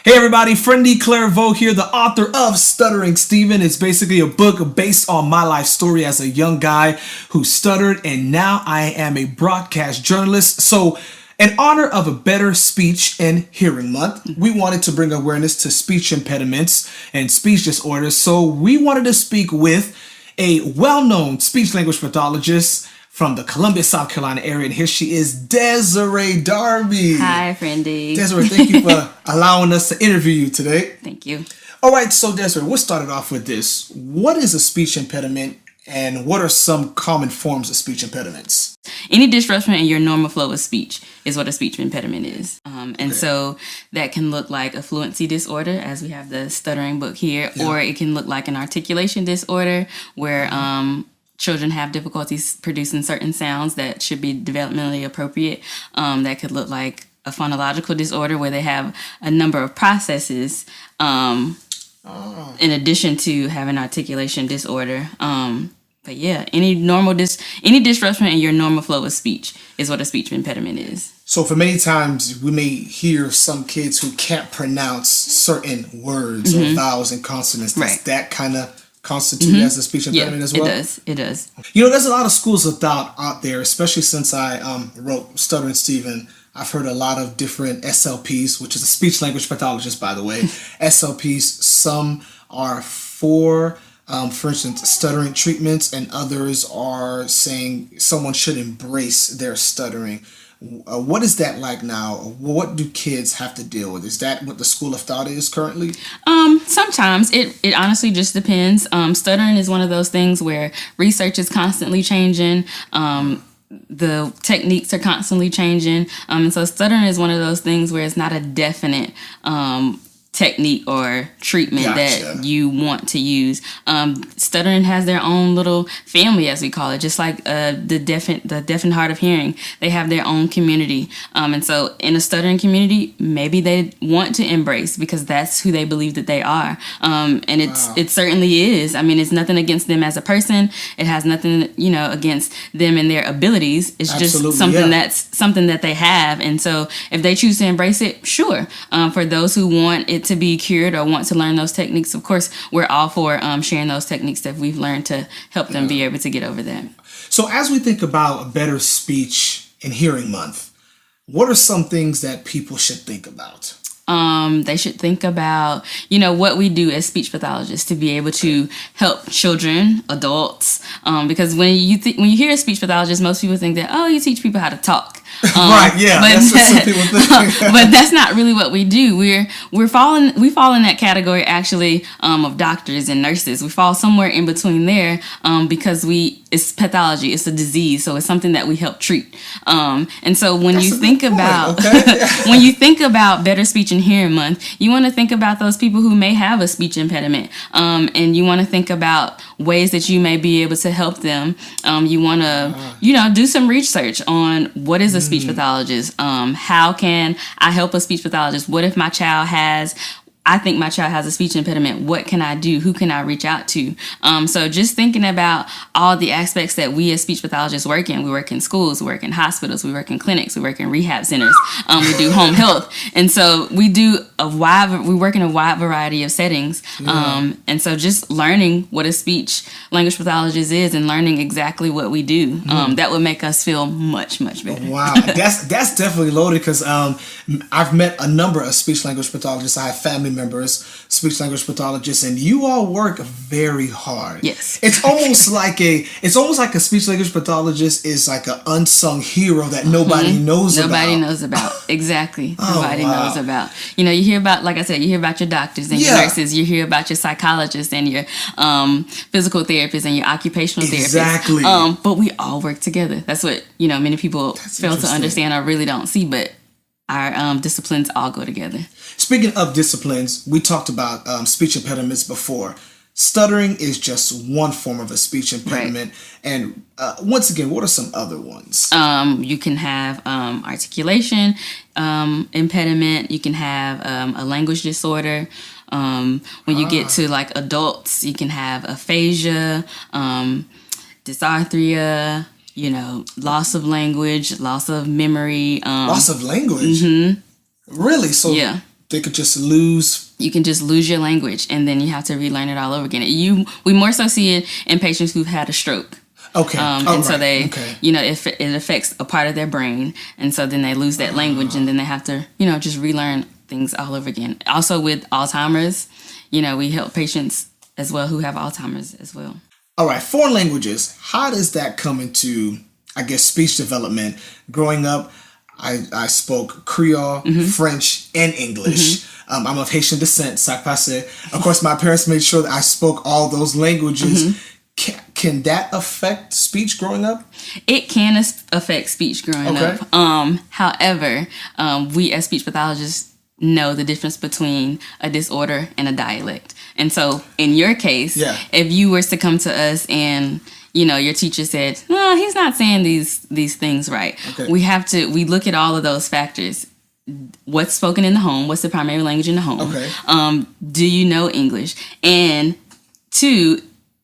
Hey everybody, Fraendy Clervaud here, the author of Stuttering Stephen. It's basically a book based on my life story as a young guy who stuttered, and now I am a broadcast journalist. So, in honor of a Better Speech and Hearing Month, we wanted to bring awareness to speech impediments and speech disorders. So, we wanted to speak with a well-known speech-language pathologist from the Columbia, South Carolina area, and here she is, Desiree Darby. Hi, Fraendy. Desiree, thank you for allowing us to interview you today. Thank you. All right, so Desiree, we'll start it off with this. What is a speech impediment, and what are some common forms of speech impediments? Any disruption in your normal flow of speech is what a speech impediment is. And so that can look like a fluency disorder, as we have the stuttering book here, or it can look like an articulation disorder where children have difficulties producing certain sounds that should be developmentally appropriate. That could look like a phonological disorder where they have a number of processes in addition to having articulation disorder. But yeah, any disruption in your normal flow of speech is what a speech impediment is. So for many times, we may hear some kids who can't pronounce certain words or vowels and consonants. Does that kind of constitute as a speech impediment as well? It does. You know, there's a lot of schools of thought out there, especially since I wrote Stuttering Stephen. I've heard a lot of different SLPs, which is a speech language pathologist, by the way. SLPs, some are for instance, stuttering treatments, and others are saying someone should embrace their stuttering. What is that like now? What do kids have to deal with? Is that what the school of thought is currently? Sometimes it honestly just depends. Stuttering is one of those things where research is constantly changing. The techniques are constantly changing. And so stuttering is one of those things where it's not a definite technique or treatment that you want to use. Stuttering has their own little family, as we call it, just like the deaf and hard of hearing. They have their own community. And so in a stuttering community, maybe they want to embrace because that's who they believe that they are. And it certainly is. I mean, it's nothing against them as a person. It has nothing, against them and their abilities. It's just that's something that they have. And so if they choose to embrace it, sure. For those who want it to be cured or want to learn those techniques, of course, we're all for sharing those techniques that we've learned to help them be able to get over that. So as we think about a Better Speech and Hearing Month, what are some things that people should think about? They should think about, what we do as speech pathologists to be able to help children, adults, because when you hear a speech pathologist, most people think that, you teach people how to talk. Right, yeah, that's what some people think. But that's not really what we do. We fall in that category actually of doctors and nurses. We fall somewhere in between there because it's pathology, it's a disease, so it's something that we help treat. And so when you think about when you think about Better Speech and Hearing Month, you want to think about those people who may have a speech impediment, and you want to think about ways that you may be able to help them. You want to do some research on what is a speech pathologist. How can I help a speech pathologist? What if I think my child has a speech impediment. What can I do? Who can I reach out to? So just thinking about all the aspects that we as speech pathologists work in. We work in schools, we work in hospitals, we work in clinics, we work in rehab centers, we do home health. And so we work in a wide variety of settings. And so just learning what a speech language pathologist is and learning exactly what we do, that would make us feel much, much better. Wow, that's definitely loaded because I've met a number of speech language pathologists. I have family members, speech language pathologists, and you all work very hard. Yes. It's almost like a speech language pathologist is like an unsung hero that nobody knows about. Nobody knows about. Exactly. Nobody knows about. You hear about, like I said, you hear about your doctors and your nurses, you hear about your psychologists and your physical therapists and your occupational therapists. Exactly. But we all work together. That's what, many people fail to understand or really don't see, but our disciplines all go together. Speaking of disciplines, we talked about speech impediments before. Stuttering is just one form of a speech impediment. Right. And once again, what are some other ones? You can have articulation impediment. You can have a language disorder. When you get to like adults, you can have aphasia, dysarthria, loss of language, loss of memory. Loss of language? Mm-hmm. Really? So yeah. they could just lose. You can just lose your language, and then you have to relearn it all over again. We more so see it in patients who've had a stroke. Okay. So they, it affects a part of their brain, and so then they lose that language, and then they have to, just relearn things all over again. Also with Alzheimer's, we help patients as well who have Alzheimer's as well. All right, foreign languages. How does that come into, I guess, speech development? Growing up, I spoke Creole, French, and English. I'm of Haitian descent, sac passe. Of course, my parents made sure that I spoke all those languages. Can that affect speech growing up? It can affect speech growing up. However, we as speech pathologists know the difference between a disorder and a dialect. And so in your case, if you were to come to us and your teacher said, "No, he's not saying these things right." We look at all of those factors. What's spoken in the home? What's the primary language in the home? Do you know English? And 2,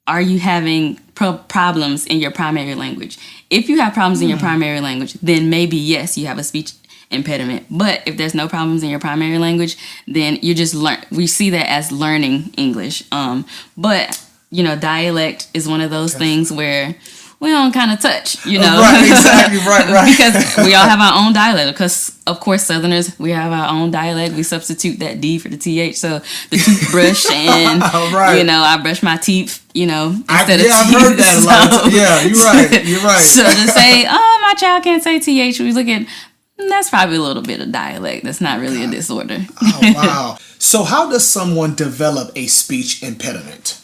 are you having problems in your primary language? If you have problems in your primary language, then maybe yes, you have a speech impediment. But if there's no problems in your primary language, then you just we see that as learning English. But dialect is one of those things where we don't kind of touch, Right, exactly, right. Because we all have our own dialect. Because, of course, Southerners, we have our own dialect. We substitute that D for the TH. So the toothbrush and, I brush my teeth, instead of I've heard that a lot. Yeah, you're right. So to say, my child can't say TH, we look at, that's probably a little bit of dialect. That's not really a disorder. Oh, wow. So how does someone develop a speech impediment?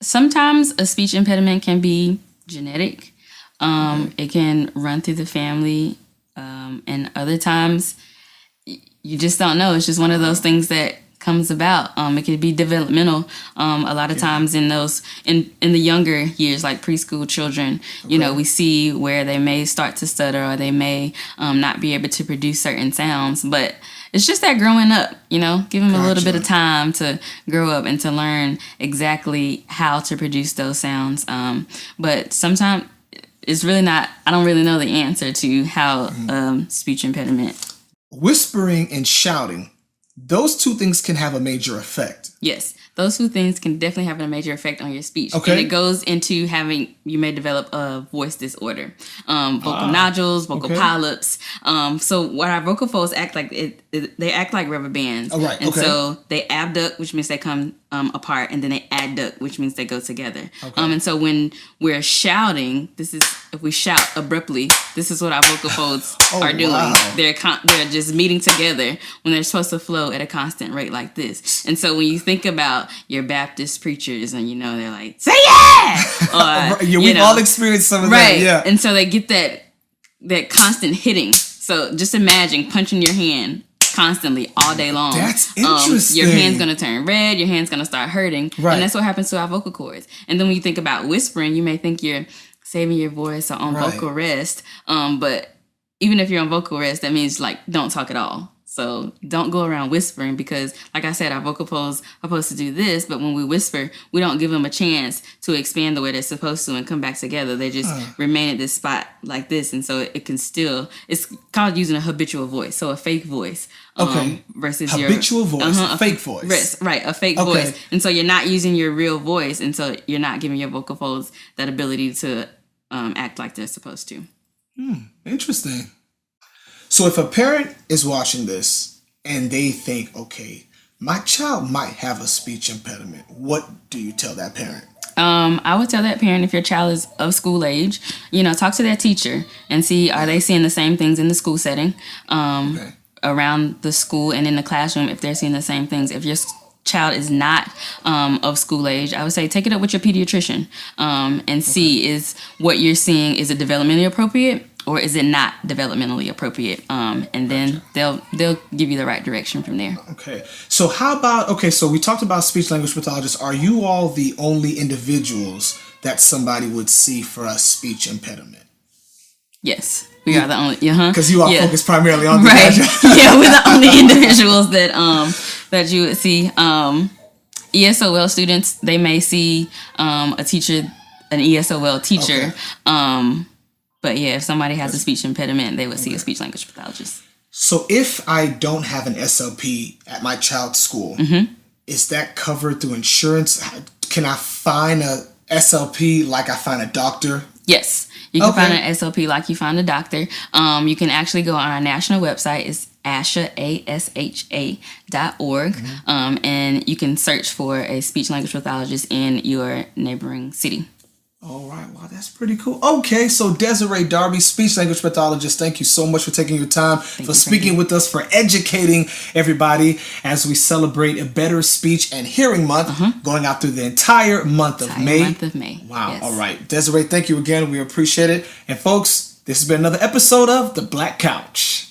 Sometimes a speech impediment can be genetic. It can run through the family. And other times you just don't know. It's just one of those things that comes about. It could be developmental. A lot of times in the younger years, like preschool children, we see where they may start to stutter or they may not be able to produce certain sounds. But it's just that growing up, give them a little bit of time to grow up and to learn exactly how to produce those sounds. But sometimes it's really not, I don't really know the answer to how speech impediment. Whispering and shouting, those two things can have a major effect. Yes, those two things can definitely have a major effect on your speech. Okay. And it goes into you may develop a voice disorder, vocal nodules, vocal polyps. So what our vocal folds act like, they act like rubber bands. Oh, right. And so they abduct, which means they come apart, and then they adduct, which means they go together. And so when we're shouting, if we shout abruptly, this is what our vocal folds are doing. Wow. They're just meeting together when they're supposed to flow at a constant rate like this. And so when you think about your Baptist preachers, and they're like, "Say yeah!" Or, we've all experienced some of that. Yeah. And so they get that constant hitting. So just imagine punching your hand constantly all day long. That's interesting. Your hand's going to turn red. Your hand's going to start hurting. Right. And that's what happens to our vocal cords. And then when you think about whispering, you may think you're saving your voice or on vocal rest. But even if you're on vocal rest, that means don't talk at all. So don't go around whispering because, like I said, our vocal folds are supposed to do this, but when we whisper, we don't give them a chance to expand the way they're supposed to and come back together. They just remain at this spot like this, and so it can still, it's called using a habitual voice, so a fake voice. Versus habitual voice, a fake voice. Right, a fake voice. And so you're not using your real voice, and so you're not giving your vocal folds that ability to act like they're supposed to. Interesting. So if a parent is watching this and they think, okay, my child might have a speech impediment, what do you tell that parent? I would tell that parent, if your child is of school age, talk to their teacher and see, are they seeing the same things in the school setting, around the school and in the classroom, if they're seeing the same things. If your child is not of school age, I would say take it up with your pediatrician and see, is what you're seeing, is it developmentally appropriate? Or is it not developmentally appropriate? And then they'll give you the right direction from there. Okay. So how about, so we talked about speech language pathologists. Are you all the only individuals that somebody would see for a speech impediment? Yes. We are the only, Because you all focus primarily on right. Yeah, we're the only individuals that you would see. ESOL students, they may see an ESOL teacher. But yeah, if somebody has a speech impediment, they would see a speech language pathologist. So if I don't have an SLP at my child's school, is that covered through insurance? Can I find a SLP like I find a doctor? Yes, you can find an SLP like you find a doctor. You can actually go on our national website. It's ASHA.org, and you can search for a speech language pathologist in your neighboring city. All right, wow, that's pretty cool. Okay, so Desiree Darby, speech language pathologist, thank you so much for taking your time, for speaking with us, for educating everybody as we celebrate a Better Speech and Hearing Month, going out through the entire month of May. Wow, yes. All right. Desiree, thank you again. We appreciate it. And folks, this has been another episode of The Black Couch.